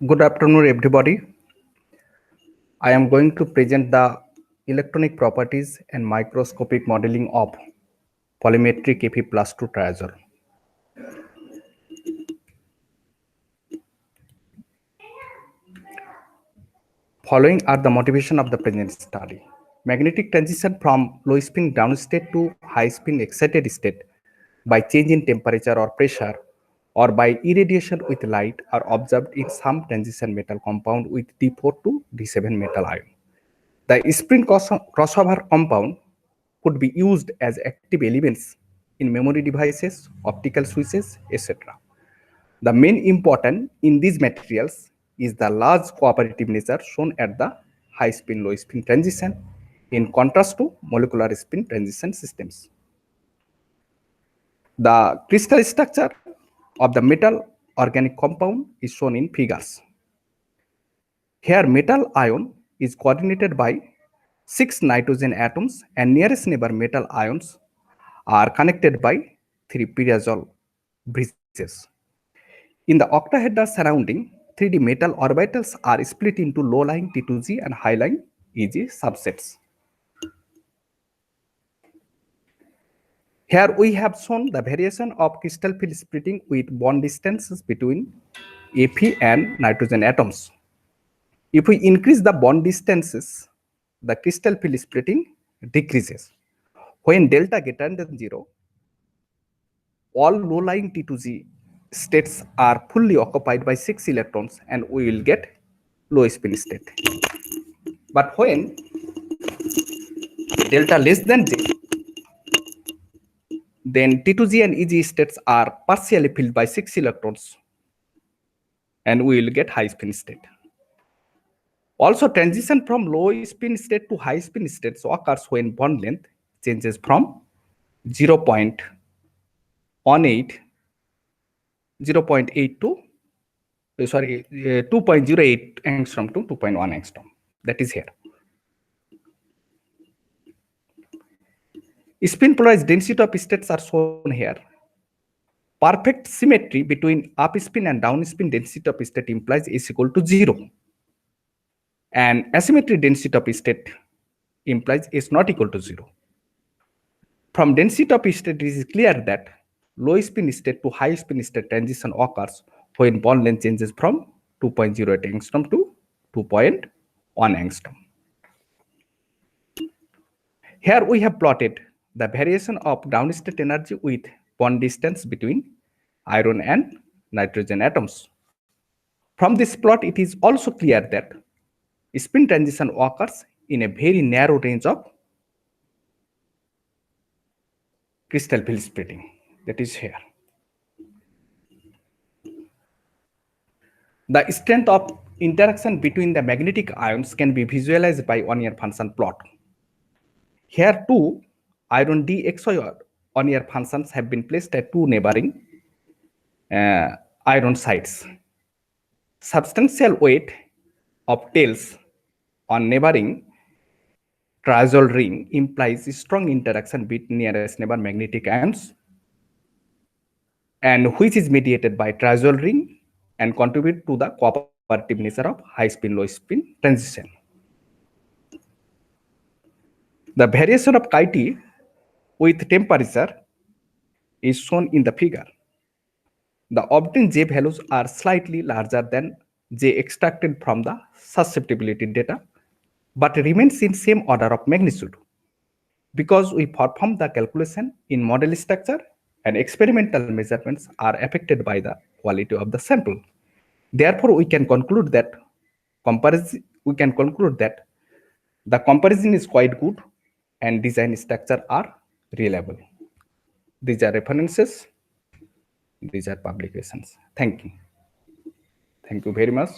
Good afternoon, everybody. I am going to present the electronic properties and microscopic modeling of polymetric Fe plus 2 triazole. Following are the motivation of the present study. Magnetic transition from low spin down state to high spin excited state by change in temperature or pressure or by irradiation with light are observed in some transition metal compound with D4 to D7 metal ion. The spin crossover compound could be used as active elements in memory devices, optical switches, etc. The main important in these materials is the large cooperative nature shown at the high spin low spin transition in contrast to molecular spin transition systems. The crystal structure of the metal organic compound is shown in figures. Here metal ion is coordinated by 6 nitrogen atoms and nearest neighbor metal ions are connected by 3 pyrazole bridges. In the octahedral surrounding, 3D metal orbitals are split into low-lying T2G and high-lying EG subsets. Here we have shown the variation of crystal field splitting with bond distances between Fe and nitrogen atoms. If we increase the bond distances, the crystal field splitting decreases. When delta greater than 0, all low-lying T2G states are fully occupied by 6 electrons and we will get low spin state. But when delta less than J, then T2G and EG states are partially filled by 6 electrons and we will get high spin state. Also, transition from low spin state to high spin states occurs when bond length changes from 0.8 to 2.08 angstrom to 2.1 angstrom. That is here. Spin polarized density of states are shown here. Perfect symmetry between up spin and down spin density of state implies is equal to 0. And asymmetry density of state implies is not equal to 0. From density of state, it is clear that low spin state to high spin state transition occurs when bond length changes from 2.08 angstrom to 2.1 angstrom. Here we have plotted the variation of downstate energy with bond distance between iron and nitrogen atoms. From this plot, it is also clear that spin transition occurs in a very narrow range of crystal field splitting, that is here. The strength of interaction between the magnetic ions can be visualized by one-year function plot. Here two iron DXY one-year functions have been placed at two neighboring iron sites. Substantial weight of tails on neighboring triazole ring implies strong interaction between nearest neighbor magnetic ions, and which is mediated by triazole ring and contribute to the cooperative nature of high spin low spin transition. The variation of chi-T with temperature is shown in the figure. The obtained J values are slightly larger than J extracted from the susceptibility data, but remains in same order of magnitude because we perform the calculation in model structure and experimental measurements are affected by the quality of the sample. Therefore, we can conclude that the comparison is quite good and design structure are reliable. These are references. These are publications. Thank you. Thank you very much.